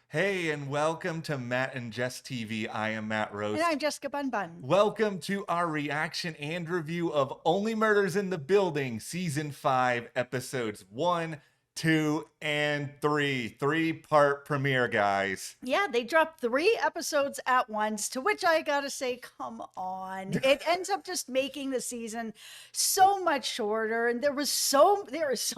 Hey, and welcome to Matt and Jess TV. I am Matt And Roast. I'm Jessica Bun Bun. Welcome to our reaction and review of Only Murders in the Building, Season 5, Episodes 1, 2, and 3. Three-part premiere, guys. Yeah, they dropped 3 episodes at once, to which I gotta say, come on. It ends up just making the season so much shorter, and there is so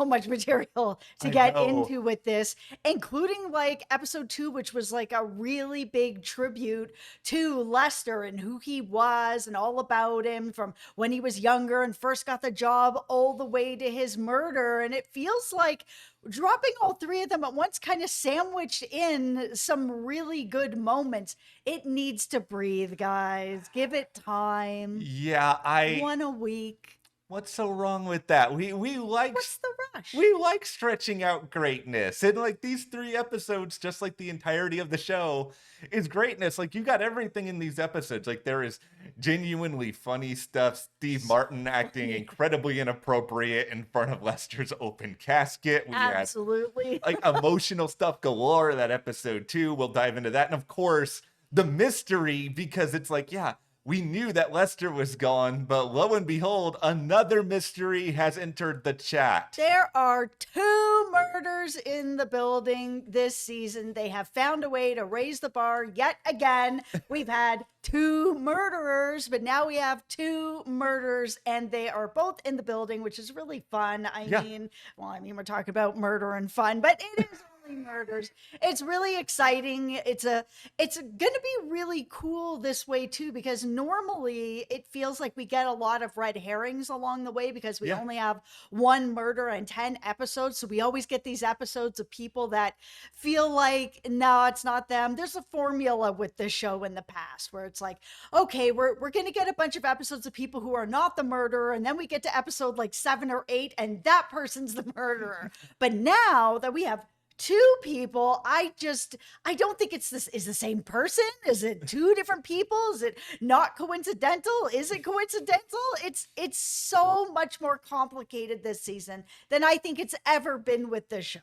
much material to I get know. into with this, including like episode 2, which was like a really big tribute to Lester and who he was and all about him from when he was younger and first got the job all the way to his murder. And it feels like dropping all 3 of them at once kind of sandwiched in some really good moments. It needs to breathe, guys. Give it time. Yeah, I One a week. What's so wrong with that? What's the rush? We like stretching out greatness. And like these 3 episodes, just like the entirety of the show, is greatness. Like you got everything in these episodes. Like there is genuinely funny stuff. Steve Martin acting incredibly inappropriate in front of Lester's open casket. We had Absolutely. like emotional stuff galore that episode too. We'll dive into that. And of course, the mystery, because it's like, yeah, we knew that Lester was gone, but lo and behold, another mystery has entered the chat. There are 2 murders in the building this season. They have found a way to raise the bar yet again. We've had 2 murderers, but now we have 2 murders, and they are both in the building, which is really fun. Yeah. We're talking about murder and fun, but it is only murders. It's really exciting. It's gonna be really cool this way too, because normally it feels like we get a lot of red herrings along the way because we Yeah. only have 1 murder and 10 episodes. So we always get these episodes of people that feel like, no, it's not them. There's a formula with this show in the past where it's like, okay, we're going to get a bunch of episodes of people who are not the murderer. And then we get to episode like 7 or 8 and that person's the murderer. But now that we have 2 people, I don't think it's this is the same person. Is it 2 different people? Is it not coincidental? Is it coincidental? It's so much more complicated this season than I think it's ever been with this show.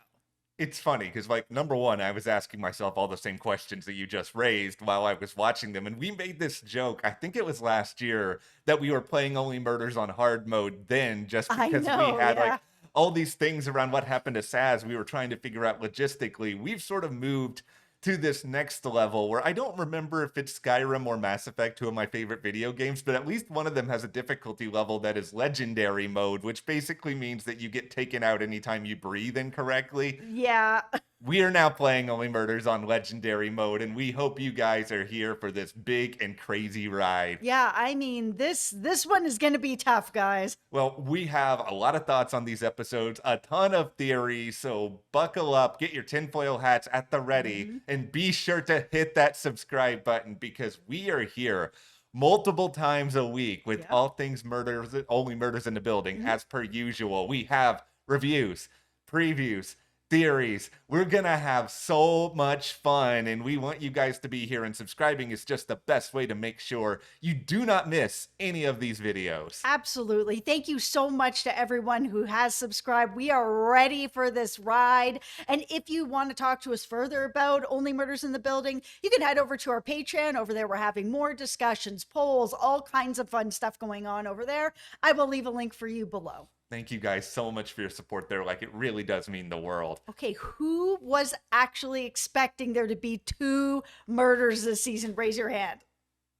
It's funny because, like, number one, I was asking myself all the same questions that you just raised while I was watching them. And we made this joke, I think it was last year, that we were playing Only Murders on hard mode then just I because know, we had, yeah. like, all these things around what happened to Saz we were trying to figure out logistically. We've sort of moved to this next level where I don't remember if it's Skyrim or Mass Effect, 2 of my favorite video games, but at least one of them has a difficulty level that is legendary mode, which basically means that you get taken out anytime you breathe incorrectly. Yeah. We are now playing Only Murders on legendary mode, and we hope you guys are here for this big and crazy ride. Yeah, I mean, this one is going to be tough, guys. Well, we have a lot of thoughts on these episodes, a ton of theories, so buckle up, get your tinfoil hats at the ready, and be sure to hit that subscribe button because we are here multiple times a week with Yep. all things murders, Only Murders in the Building, as per usual. We have reviews, previews, theories. We're gonna have so much fun, and we want you guys to be here, and subscribing is just the best way to make sure you do not miss any of these videos. Absolutely. Thank you so much to everyone who has subscribed. We are ready for this ride. And if you want to talk to us further about Only Murders in the Building, you can head over to our Patreon. Over there, we're having more discussions, polls, all kinds of fun stuff going on over there. I will leave a link for you below. Thank you guys so much for your support there. Like, it really does mean the world. Okay, who was actually expecting there to be 2 murders this season? Raise your hand.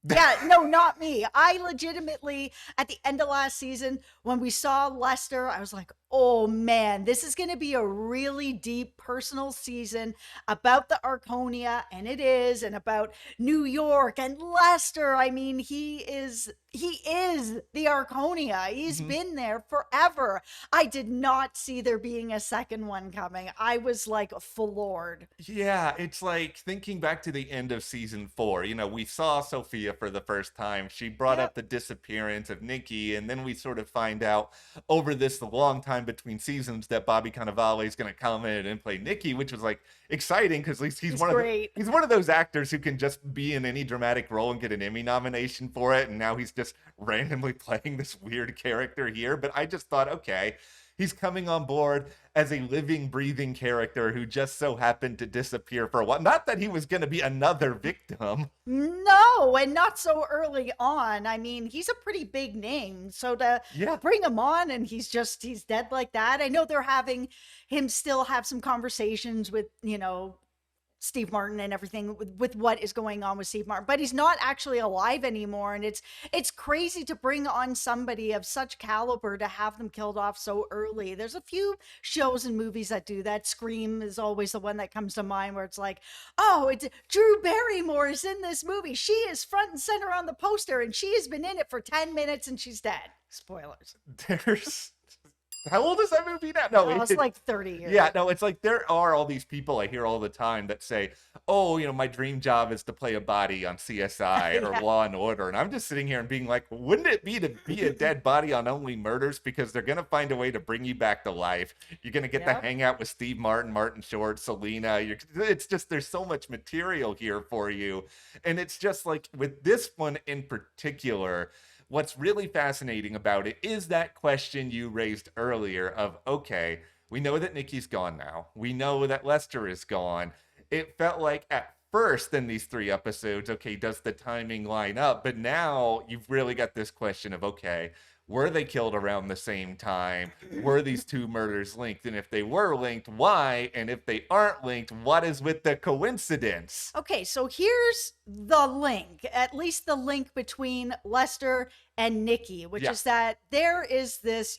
Yeah, no, not me. I legitimately, at the end of last season, when we saw Lester, I was like, oh man, this is going to be a really deep personal season about the Arconia, and it is, and about New York and Lester. I mean, he is the Arconia. He's been there forever. I did not see there being a second one coming. I was like floored. Yeah, it's like thinking back to the end of season 4. You know, we saw Sophia for the first time. She brought up the disappearance of Nicky, and then we sort of find out over this long time between seasons that Bobby Cannavale is going to come in and play Nicky, which was like exciting because at least he's one of those actors who can just be in any dramatic role and get an Emmy nomination for it, and now he's just randomly playing this weird character here. But I just thought, okay, He's coming on board as a living, breathing character who just so happened to disappear for a while. Not that he was going to be another victim. No, and not so early on. I mean, he's a pretty big name. So to Yeah. bring him on and he's dead like that. I know they're having him still have some conversations with, Steve Martin and everything with what is going on with Steve Martin, but he's not actually alive anymore. And it's crazy to bring on somebody of such caliber to have them killed off so early. There's a few shows and movies that do that. Scream is always the one that comes to mind where it's like, oh, it's Drew Barrymore is in this movie. She is front and center on the poster and she has been in it for 10 minutes and she's dead. Spoilers. There's how old is that movie now? No, it's like 30 years. Yeah, no, it's like there are all these people I hear all the time that say, "Oh, my dream job is to play a body on CSI or Yeah. Law and Order," and I'm just sitting here and being like, "Wouldn't it be to be a dead body on Only Murders because they're gonna find a way to bring you back to life? You're gonna get to Yep. hang out with Steve Martin, Martin Short, Selena. It's just there's so much material here for you, and it's just like with this one in particular." What's really fascinating about it is that question you raised earlier of, okay, we know that Nicky's gone now. We know that Lester is gone. It felt like at first in these 3 episodes, okay, does the timing line up? But now you've really got this question of, okay, were they killed around the same time? Were these 2 murders linked? And if they were linked, why? And if they aren't linked, what is with the coincidence? Okay, so here's the link, at least the link between Lester and Nicky, which Yeah. is that there is this,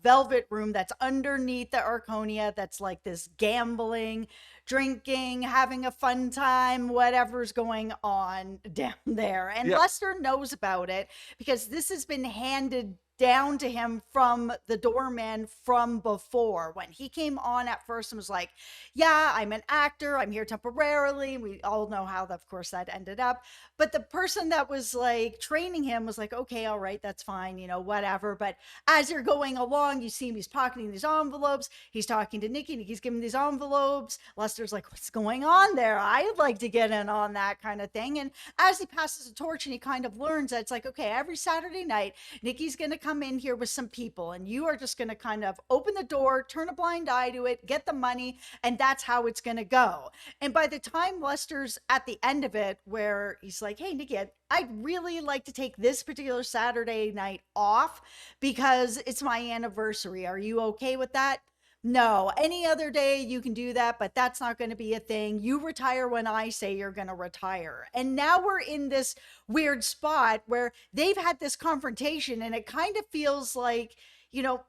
velvet room that's underneath the Arconia that's like this gambling, drinking, having a fun time, whatever's going on down there. And Yeah. Lester knows about it because this has been handed down to him from the doorman from before. When he came on at first and was like, yeah, I'm an actor, I'm here temporarily. We all know how, of course, that ended up. But the person that was like training him was like, okay, all right, that's fine, whatever. But as you're going along, you see him, he's pocketing these envelopes. He's talking to Nicky. Nicky's giving these envelopes. Lester's like, what's going on there? I'd like to get in on that kind of thing. And as he passes the torch and he kind of learns that it's like, okay, every Saturday night, Nicky's going to come in here with some people and you are just going to kind of open the door, turn a blind eye to it, get the money, and that's how it's going to go. And by the time Lester's at the end of it, where he's like, hey, Nicky, I'd really like to take this particular Saturday night off because it's my anniversary. Are you okay with that? No, any other day you can do that, but that's not going to be a thing. You retire when I say you're going to retire. And now we're in this weird spot where they've had this confrontation and it kind of feels like,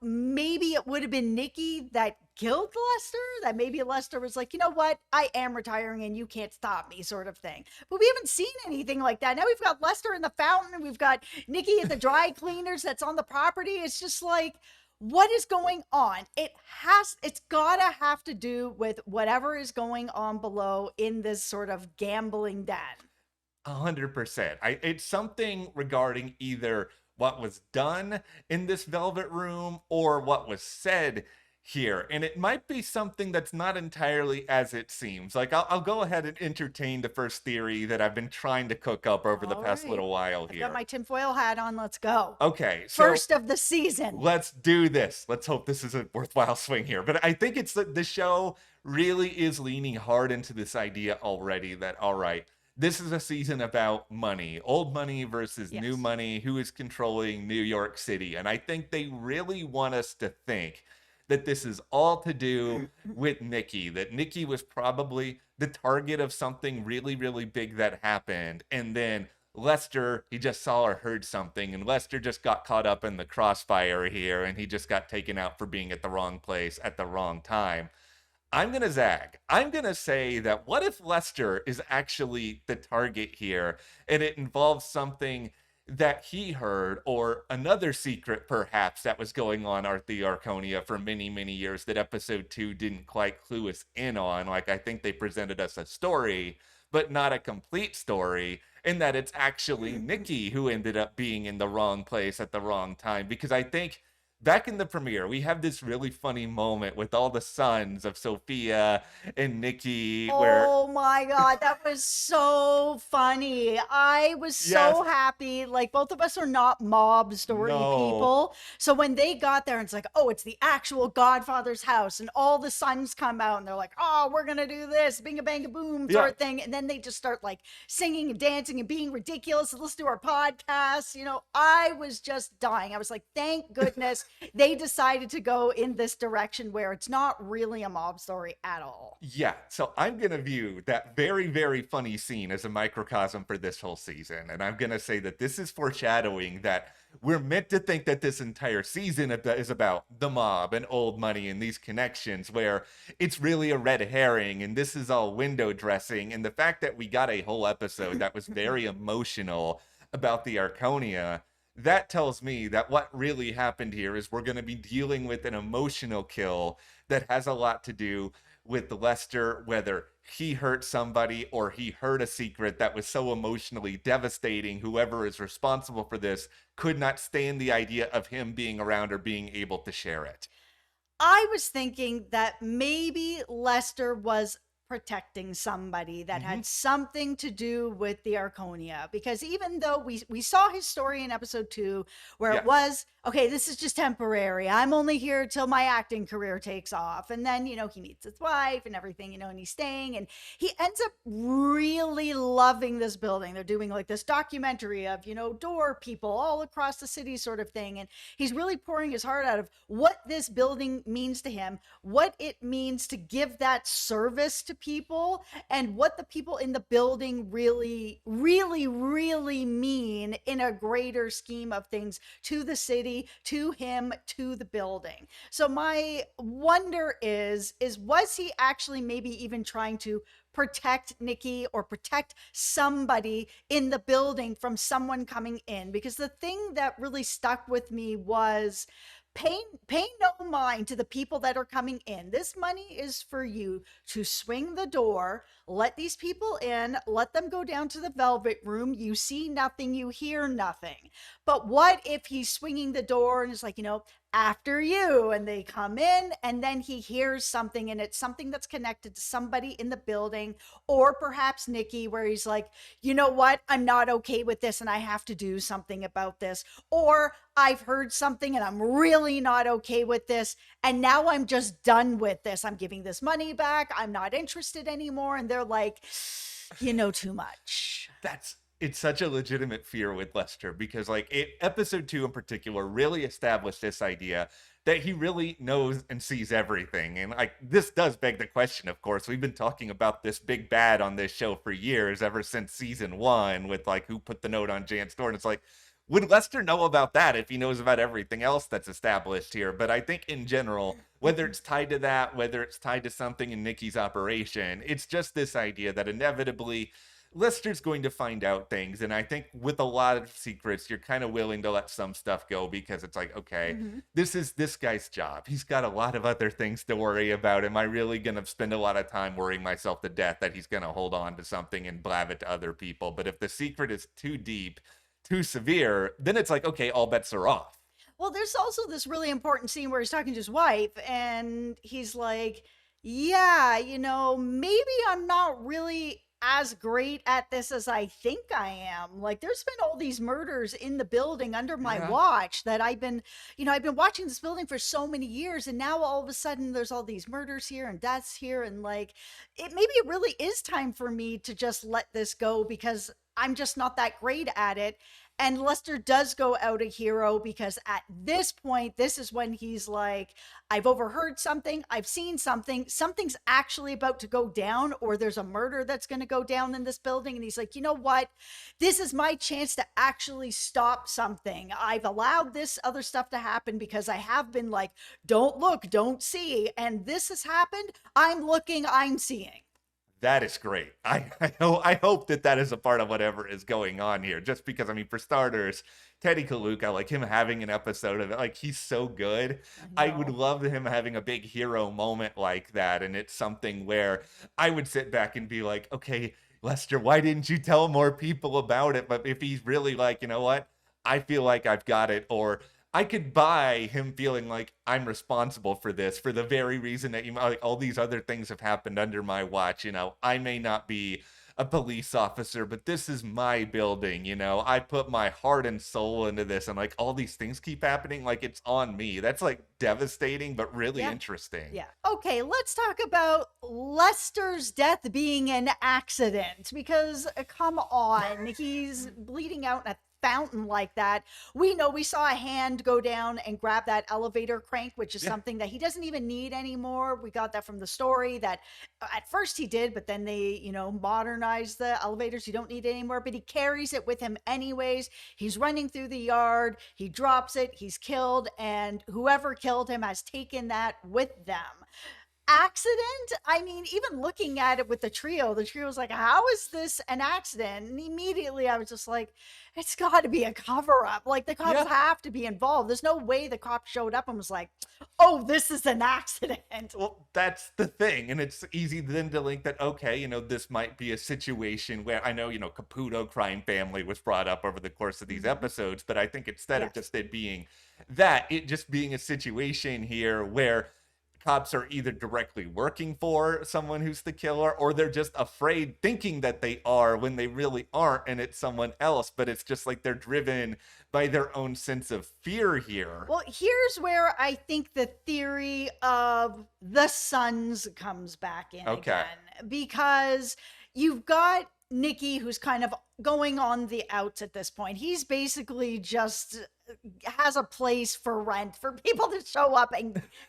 maybe it would have been Nicky that killed Lester, that maybe Lester was like, you know what, I am retiring and you can't stop me, sort of thing. But we haven't seen anything like that. Now we've got Lester in the fountain and we've got Nicky at the dry cleaners that's on the property. It's just like, what is going on? It's gotta have to do with whatever is going on below in this sort of gambling den. 100%. It's something regarding either what was done in this velvet room or what was said here. And it might be something that's not entirely as it seems. Like, I'll go ahead and entertain the first theory that I've been trying to cook up over the All past right. little while I've here. got my tinfoil hat on. Let's go. Okay, so First of the season. let's do this. Let's hope this is a worthwhile swing here. But I think it's the show really is leaning hard into this idea already that, all right, this is a season about money, old money versus new Yes. money, who is controlling New York City. And I think they really want us to think that this is all to do with Nicky, that Nicky was probably the target of something really, really big that happened. And then Lester, he just saw or heard something, and Lester just got caught up in the crossfire here, and he just got taken out for being at the wrong place at the wrong time. I'm going to zag. I'm going to say that what if Lester is actually the target here and it involves something that he heard or another secret perhaps that was going on at the Arconia for many, many years that episode 2 didn't quite clue us in on. Like, I think they presented us a story, but not a complete story, in that it's actually Nicky who ended up being in the wrong place at the wrong time. Because I think back in the premiere, we have this really funny moment with all the sons of Sophia and Nicky where, Oh my God, that was so funny. I was yes, so happy. Like, both of us are not mob story no, people. So when they got there, and it's like, oh, it's the actual Godfather's house, and all the sons come out and they're like, oh, we're going to do this, bing a bang a boom yeah, sort of thing. And then they just start like singing and dancing and being ridiculous and listen to our podcast. I was just dying. I was like, thank goodness they decided to go in this direction where it's not really a mob story at all. yeah. So I'm going to view that very, very funny scene as a microcosm for this whole season. And I'm going to say that this is foreshadowing that we're meant to think that this entire season is about the mob and old money and these connections, where it's really a red herring and this is all window dressing. And the fact that we got a whole episode that was very emotional about the Arconia, that tells me that what really happened here is we're going to be dealing with an emotional kill that has a lot to do with Lester, whether he hurt somebody or he heard a secret that was so emotionally devastating. Whoever is responsible for this could not stand the idea of him being around or being able to share it. I was thinking that maybe Lester was protecting somebody that Mm-hmm. had something to do with the Arconia, because even though we saw his story in episode 2 where it Yes. was okay, this is just temporary, I'm only here till my acting career takes off, and then he meets his wife and everything, and he's staying, and he ends up really loving this building. They're doing like this documentary of door people all across the city sort of thing, and he's really pouring his heart out of what this building means to him, what it means to give that service to people, and what the people in the building really, really, really mean in a greater scheme of things to the city, to him, to the building. So my wonder is was he actually maybe even trying to protect Nicky or protect somebody in the building from someone coming in? Because the thing that really stuck with me was pay no mind to the people that are coming in. This money is for you to swing the door, let these people in, let them go down to the velvet room. You see nothing, you hear nothing. But what if he's swinging the door and it's like, after you, and they come in and then he hears something, and it's something that's connected to somebody in the building, or perhaps Nicky, where he's like, you know what, I'm not okay with this and I have to do something about this, or I've heard something and I'm really not okay with this, and now I'm just done with this, I'm giving this money back, I'm not interested anymore. And they're like, you know too much. It's such a legitimate fear with Lester, because episode 2 in particular really established this idea that he really knows and sees everything. And this does beg the question, of course. We've been talking about this big bad on this show for years, ever since season 1, with who put the note on Jan's door. And it's like, would Lester know about that if he knows about everything else that's established here? But I think in general, whether it's tied to that, whether it's tied to something in Nicky's operation, it's just this idea that inevitably Lester's going to find out things. And I think with a lot of secrets, you're kind of willing to let some stuff go, because it's like, okay, Mm-hmm. this is this guy's job. He's got a lot of other things to worry about. Am I really going to spend a lot of time worrying myself to death that he's going to hold on to something and blab it to other people? But if the secret is too deep, too severe, then it's like, okay, all bets are off. Well, there's also this really important scene where he's talking to his wife and he's like, yeah, maybe I'm not really as great at this as I think I am. Like, there's been all these murders in the building under my Yeah. watch that I've been watching this building for so many years, and now all of a sudden there's all these murders here and deaths here, and like, maybe it really is time for me to just let this go, because I'm just not that great at it. And Lester does go out a hero, because at this point, this is when he's like, I've overheard something, I've seen something, something's actually about to go down, or there's a murder that's going to go down in this building. And he's like, you know what? This is my chance to actually stop something. I've allowed this other stuff to happen because I have been like, don't look, don't see. And this has happened. I'm looking, I'm seeing. That is great. I hope that is a part of whatever is going on here. Just because, I mean, for starters, Teddy Kaluka, like him having an episode of it, like he's so good. I I would know. love him having a big hero moment like that. And it's something where I would sit back and be like, okay, Lester, why didn't you tell more people about it? But if he's really like, you know what? I feel like I've got it, or I could buy him feeling like I'm responsible for this for the very reason that like, all these other things have happened under my watch. I may not be a police officer, but this is my building. I put my heart and soul into this, and like all these things keep happening, like it's on me. That's like devastating, but really Yeah. interesting. Yeah. Okay, let's talk about Lester's death being an accident because come on, he's bleeding out in a fountain like that. We know we saw a hand go down and grab that elevator crank, which is Yeah. something that he doesn't even need anymore. We got that from the story that at first he did, but then they, modernized the elevators. You don't need it anymore, but he carries it with him anyways. He's running through the yard, he drops it, he's killed, and whoever killed him has taken that with them. Accident? I mean, even looking at it with the trio was like, how is this an accident? And immediately I was just like, it's got to be a cover up. Like, the cops Yeah. have to be involved. There's no way the cop showed up and was like, oh, this is an accident. Well, that's the thing. And it's easy then to link that, okay, this might be a situation where I know, Caputo crime family was brought up over the course of these Mhm. episodes, but I think instead of Yes. just it being that, it just being a situation here where cops are either directly working for someone who's the killer or they're just afraid thinking that they are when they really aren't and it's someone else, but it's just like they're driven by their own sense of fear here. Well, here's where I think the theory of the sons comes back in Okay. again, because you've got Nicky, who's kind of going on the outs at this point. He's basically just has a place for rent for people to show up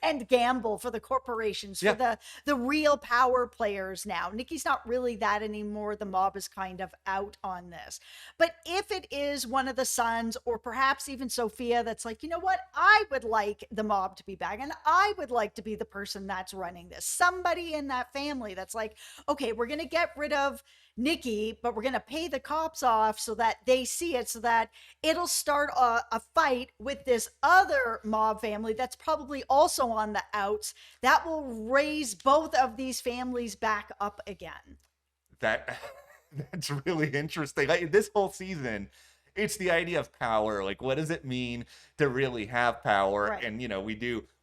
and gamble for the corporations, for Yeah. the real power players now. Nicky's not really that anymore. The mob is kind of out on this. But if it is one of the sons, or perhaps even Sophia, that's like, you know what, I would like the mob to be back, and I would like to be the person that's running this. Somebody in that family that's like, okay, we're gonna get rid of Nicky, but we're going to pay the cops off so that they see it, so that it'll start a fight with this other mob family that's probably also on the outs that will raise both of these families back up again. That that's really interesting. Like, this whole season, it's the idea of power. Like, what does it mean to really have power? Right. And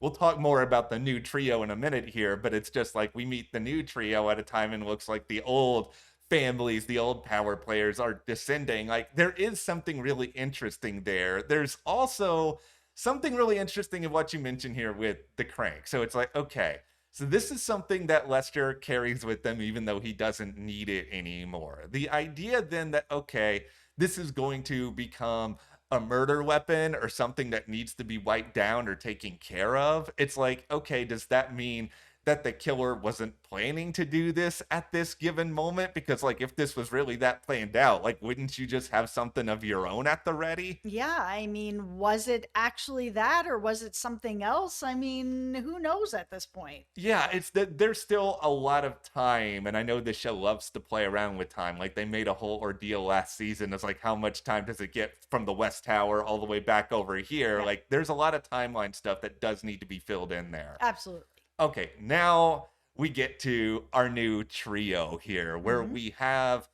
we'll talk more about the new trio in a minute here, but it's just like we meet the new trio at a time and it looks like the old families, the old power players are descending. Like, there is something really interesting there. There's also something really interesting in what you mentioned here with the crank. So it's like, okay, so this is something that Lester carries with him, even though he doesn't need it anymore. The idea then that, okay, this is going to become a murder weapon or something that needs to be wiped down or taken care of. It's like, okay, does that mean that the killer wasn't planning to do this at this given moment? Because like, if this was really that planned out, like, wouldn't you just have something of your own at the ready? Yeah, I mean, was it actually that, or was it something else? I mean, who knows at this point? Yeah, it's that there's still a lot of time, and I know this show loves to play around with time. Like, they made a whole ordeal last season. It's like, how much time does it get from the West Tower all the way back over here? Yeah, Like, there's a lot of timeline stuff that does need to be filled in there. absolutely. Okay, now we get to our new trio here, where Hmm. we have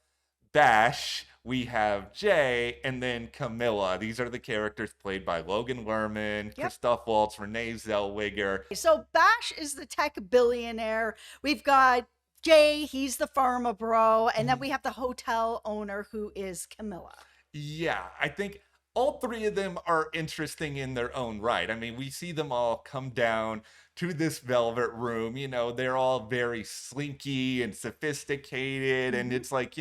Bash, we have Jay, and then Camilla. These are the characters played by Logan Lerman, Yep. Christoph Waltz, Renee Zellweger. So Bash is the tech billionaire. We've got Jay, he's the pharma bro, and then we have the hotel owner who is Camilla. Yeah, I think all three of them are interesting in their own right. I mean, we see them all come down to this velvet room. They're all very slinky and sophisticated. And Hmm. it's like,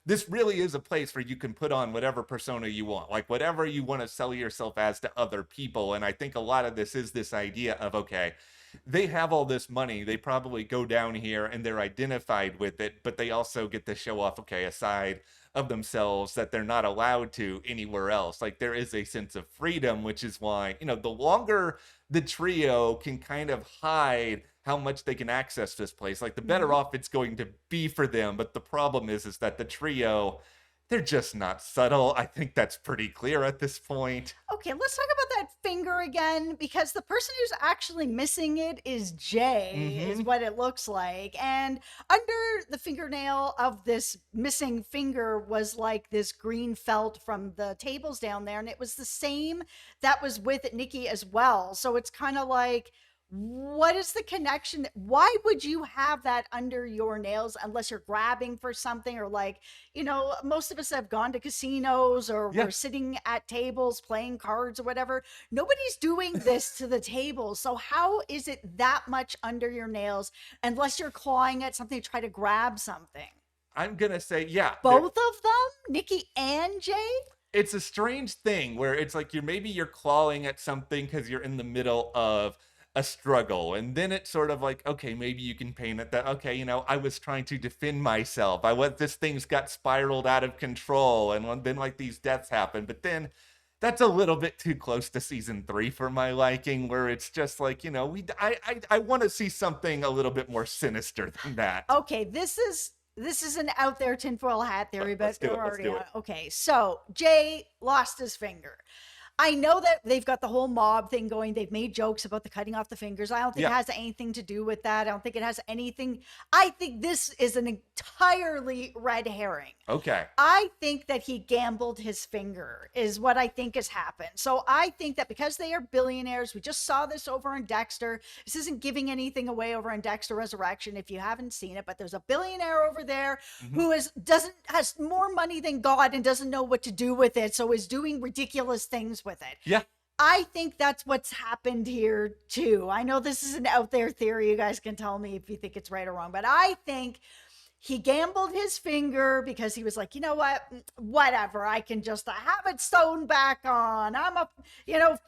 this really is a place where you can put on whatever persona you want, like whatever you want to sell yourself as to other people. And I think a lot of this is this idea of, okay, they have all this money. They probably go down here and they're identified with it, but they also get to show off, okay, a side of themselves that they're not allowed to anywhere else. Like, there is a sense of freedom, which is why, the longer the trio can kind of hide how much they can access this place, like the better Hmm. off it's going to be for them. But the problem is that the trio they're just not subtle. I think that's pretty clear at this point. Okay, let's talk about that finger again because the person who's actually missing it is Jay, is Mm-hmm. what it looks like. And under the fingernail of this missing finger was like this green felt from the tables down there. And it was the same that was with Nicky as well. So it's kind of like, what is the connection? Why would you have that under your nails unless you're grabbing for something or like, most of us have gone to casinos or Yeah. we're sitting at tables playing cards or whatever. Nobody's doing this to the table. So how is it that much under your nails unless you're clawing at something to try to grab something? I'm gonna say, yeah, Both of them, Nicky and Jay? it's a strange thing where it's like you're clawing at something because you're in the middle of a struggle, and then it's sort of like, okay, maybe you can paint it that, okay, I was trying to defend myself. This thing's got spiraled out of control, and then like these deaths happen. But then that's a little bit too close to season 3 for my liking, where it's just like, I want to see something a little bit more sinister than that. Okay, this is an out there tinfoil hat theory, but Let's do we're it. Let's already do on. it. Okay, so Jay lost his finger. I know that they've got the whole mob thing going. They've made jokes about the cutting off the fingers. I don't think it Yeah. has anything to do with that. I don't think it has anything. I think this is an entirely red herring. Okay. I think that he gambled his finger, is what I think has happened. So I think that because they are billionaires, we just saw this over on Dexter. This isn't giving anything away over on Dexter Resurrection if you haven't seen it, but there's a billionaire over there Mhm. who has more money than God and doesn't know what to do with it, so is doing ridiculous things with it. Yeah. I think that's what's happened here too. I know this is an out there theory. You guys can tell me if you think it's right or wrong, but I think he gambled his finger because he was like, you know what, whatever, I can just have it sewn back on. I'm a,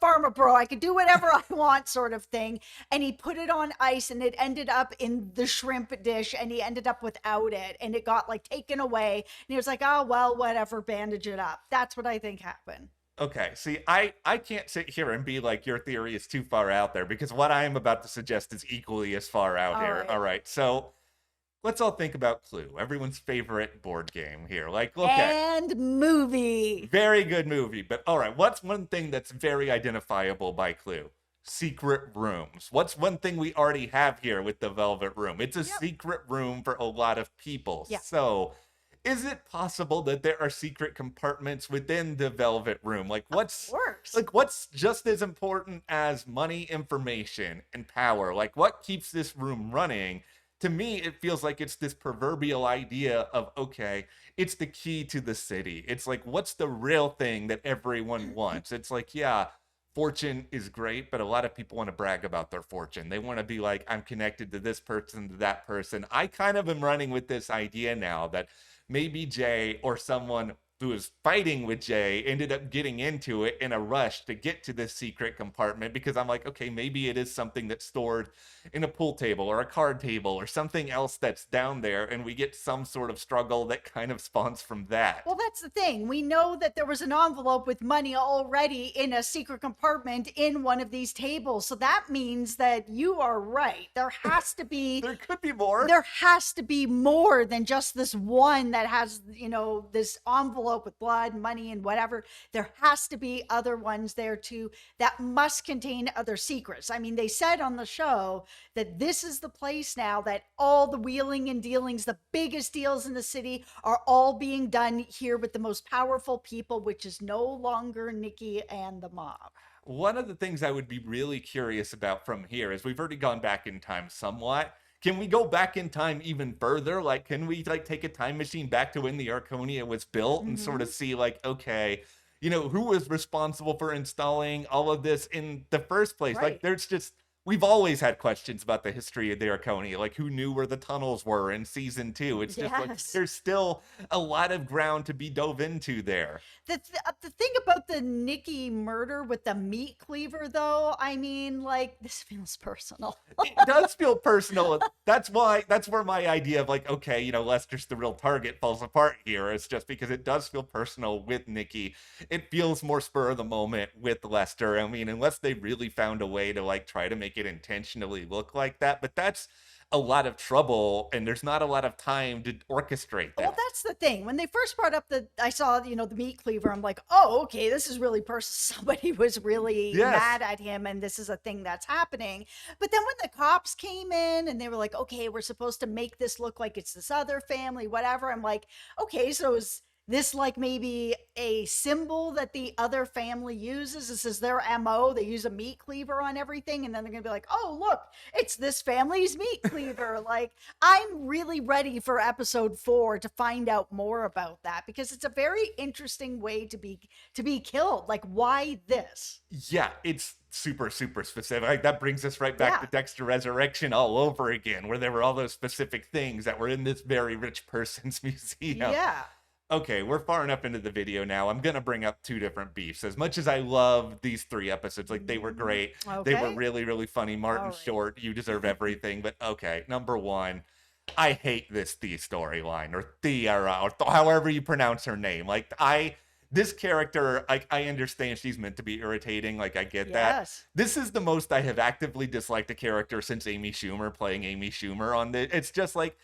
farmer bro. I can do whatever I want, sort of thing. And he put it on ice, and it ended up in the shrimp dish, and he ended up without it, and it got like taken away. And he was like, oh well, whatever, bandage it up. That's what I think happened. Okay, see, I can't sit here and be like your theory is too far out there, because what I am about to suggest is equally as far out All here. right. All right, so let's all think about Clue, everyone's favorite board game here. Like, okay, And movie. very good movie, but all right, what's one thing that's very identifiable by Clue? Secret rooms. What's one thing we already have here with the Velvet Room? It's a Yep. secret room for a lot of people. Yeah. So, is it possible that there are secret compartments within the Velvet Room? Works. What's just as important as money, information, and power? Like, what keeps this room running? To me, it feels like it's this proverbial idea of, okay, it's the key to the city. It's like, what's the real thing that everyone wants? It's like, yeah, fortune is great, but a lot of people want to brag about their fortune. They want to be like, I'm connected to this person, to that person. I kind of am running with this idea now that maybe Jay or someone who was fighting with Jay ended up getting into it in a rush to get to this secret compartment, because I'm like, okay, maybe it is something that's stored in a pool table or a card table or something else that's down there, and we get some sort of struggle that kind of spawns from that. Well, that's the thing. We know that there was an envelope with money already in a secret compartment in one of these tables. So that means that you are right. There has to be There could be more. there has to be more than just this one that has, this envelope with blood, money, and whatever. There has to be other ones there too that must contain other secrets. I mean, they said on the show that this is the place now that all the wheeling and dealings, the biggest deals in the city, are all being done here with the most powerful people, which is no longer Nicky and the mob. One of the things I would be really curious about from here is we've already gone back in time somewhat. Can we go back in time even further? Like, can we like take a time machine back to when the Arconia was built and sort of see like, okay, who was responsible for installing all of this in the first place? Right. Like, we've always had questions about the history of the Arconia, like who knew where the tunnels were in season 2. It's just like Yes. there's still a lot of ground to be dove into there. The thing about the Nicky murder with the meat cleaver, though, I mean, like, this feels personal. It does feel personal. That's where my idea of like, okay, Lester's the real target falls apart here. It's just because it does feel personal with Nicky. It feels more spur of the moment with Lester. I mean, unless they really found a way to like try to make it intentionally look like that. But that's a lot of trouble and there's not a lot of time to orchestrate Well, that. that's the thing. When they first brought up I saw, the meat cleaver, I'm like, oh, okay, this is really personal. Somebody was really Yes. mad at him, and this is a thing that's happening. But then when the cops came in and they were like, okay, we're supposed to make this look like it's this other family, whatever. I'm like, okay, so is this like maybe a symbol that the other family uses? This is their MO. They use a meat cleaver on everything, and then they're gonna be like, oh, look, it's this family's meat cleaver. Like, I'm really ready for episode 4 to find out more about that, because it's a very interesting way to be killed. Like, why this? Yeah, it's super, super specific. Like, that brings us right back Yeah. to Dexter Resurrection all over again, where there were all those specific things that were in this very rich person's museum. Yeah. Okay, we're far enough into the video now. I'm gonna bring up two different beefs. As much as I love these 3 episodes, like, they were great. They were Okay. really, really funny. Martin All right. Short, you deserve everything. But okay, number one, I hate this Thea storyline, or Thea, or however you pronounce her name. Like, this character, I understand she's meant to be irritating. Like, I get that. Yes. This is the most I have actively disliked a character since Amy Schumer playing Amy Schumer on this. It's just like,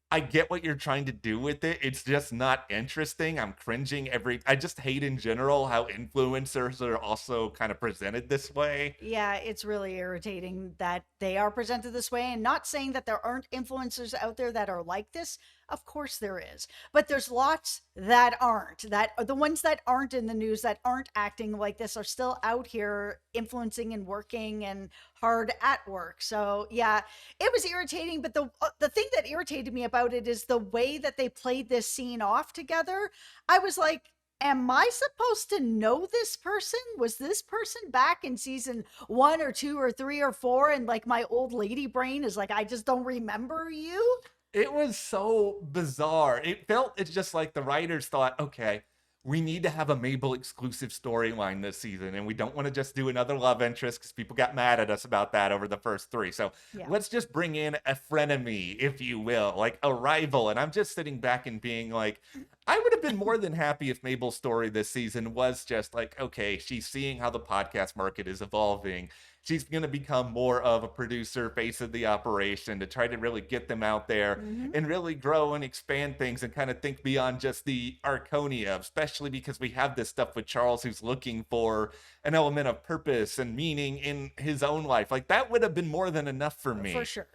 I get what you're trying to do with it. It's just not interesting. I'm cringing I just hate in general how influencers are also kind of presented this way. Yeah, it's really irritating that they are presented this way, and not saying that there aren't influencers out there that are like this. Of course there is. But there's lots that aren't. That are the ones that aren't in the news, that aren't acting like this, are still out here influencing and working and hard at work. So, yeah, it was irritating, but the thing that irritated me about it is the way that they played this scene off together. I was like, am I supposed to know this person? Was this person back in season 1 or 2 or 3 or 4? And like, my old lady brain is like, I just don't remember you. It was so bizarre. It's just like the writers thought, okay, we need to have a Mabel exclusive storyline this season, and we don't want to just do another love interest because people got mad at us about that over the first 3. So Yeah. let's just bring in a frenemy, if you will, like a rival. And I'm just sitting back and being like, I would have been more than happy if Mabel's story this season was just like, okay, she's seeing how the podcast market is evolving. She's going to become more of a producer, face of the operation, to try to really get them out there Mm-hmm. and really grow and expand things and kind of think beyond just the Arconia, especially because we have this stuff with Charles who's looking for an element of purpose and meaning in his own life. Like, that would have been more than enough for me. For sure.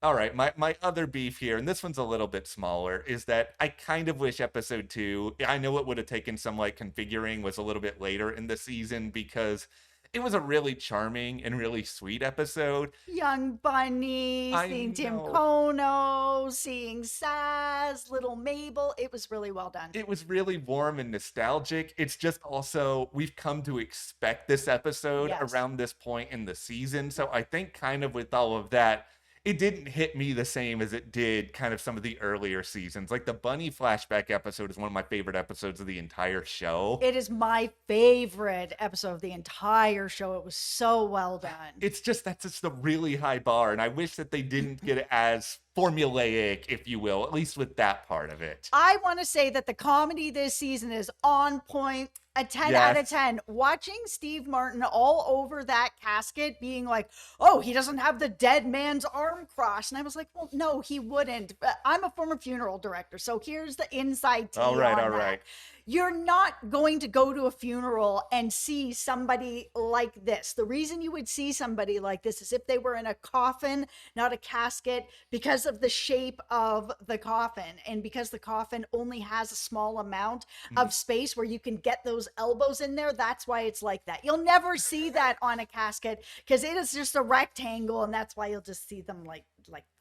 All right, my other beef here, and this one's a little bit smaller, is that I kind of wish episode 2, I know it would have taken some like configuring, was a little bit later in the season, because it was a really charming and really sweet episode. Young Bunny, I seeing Tim know. Kono, seeing Saz, little Mabel. It was really well done. It was really warm and nostalgic. It's just also, we've come to expect this episode Yes. around this point in the season. So I think kind of with all of that, it didn't hit me the same as it did kind of some of the earlier seasons. Like, the Bunny flashback episode is one of my favorite episodes of the entire show. It is my favorite episode of the entire show. It was so well done. It's just, that's just a really high bar, and I wish that they didn't get it as formulaic, if you will, at least with that part of it. I want to say that the comedy this season is on point. A 10 out of Yes. 10. Watching Steve Martin all over that casket being like, oh, he doesn't have the dead man's arm crossed. And I was like, well, no, he wouldn't. But I'm a former funeral director. So here's the inside tea. All right, on all that. right. You're not going to go to a funeral and see somebody like this. The reason you would see somebody like this is if they were in a coffin, not a casket, because of the shape of the coffin. And because the coffin only has a small amount of space where you can get those elbows in there, that's why it's like that. You'll never see that on a casket because it is just a rectangle, and that's why you'll just see them like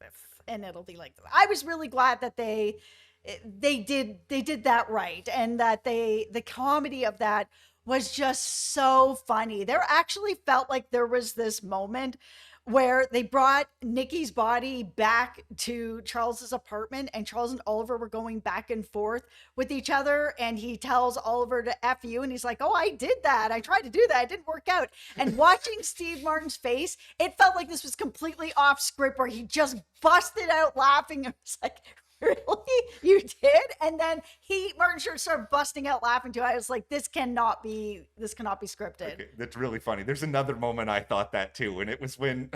this, and it'll be like that. I was really glad that they did that right, and that the comedy of that was just so funny. There actually felt like there was this moment where they brought Nicky's body back to Charles's apartment, and Charles and Oliver were going back and forth with each other, and he tells Oliver to F you, and he's like, oh, I did that. I tried to do that. It didn't work out. And watching Steve Martin's face, it felt like this was completely off script, where he just busted out laughing and was like, Really? You did? And then Martin Short started busting out laughing too. I was like, this cannot be scripted. Okay, that's really funny. There's another moment I thought that too, and it was when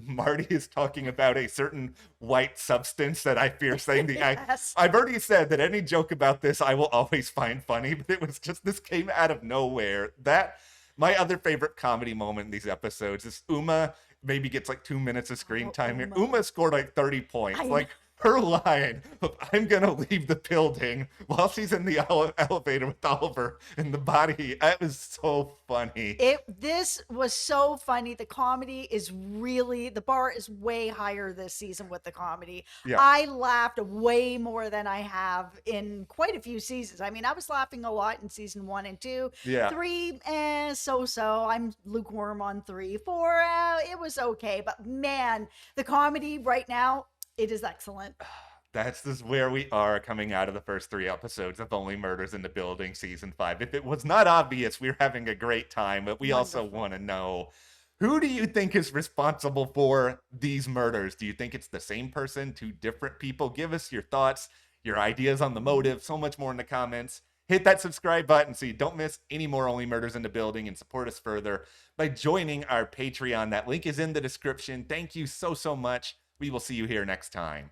Marty is talking about a certain white substance that I fear saying Yes. I've already said that any joke about this I will always find funny, but it was just this came out of nowhere. That my other favorite comedy moment in these episodes is Uma maybe gets like 2 minutes of screen Oh, time here. Uma. Uma scored like 30 points. I know. Like her line of "I'm gonna leave the building" while she's in the elevator with Oliver in the body. That was so funny. This was so funny. The comedy is really, the bar is way higher this season with the comedy. Yeah. I laughed way more than I have in quite a few seasons. I mean, I was laughing a lot in season 1 and 2. Yeah. 3, so. I'm lukewarm on 3. 4, it was okay. But man, the comedy right now, it is excellent. That's just where we are coming out of the first 3 episodes of Only Murders in the Building season 5. If it was not obvious, we're having a great time, but we also Wonderful. want to know, who do you think is responsible for these murders? Do you think it's the same person, 2 different people? Give us your thoughts, your ideas on the motive, so much more in the comments. Hit that subscribe button so you don't miss any more Only Murders in the Building, and support us further by joining our Patreon. That link is in the description. Thank you so much. We will see you here next time.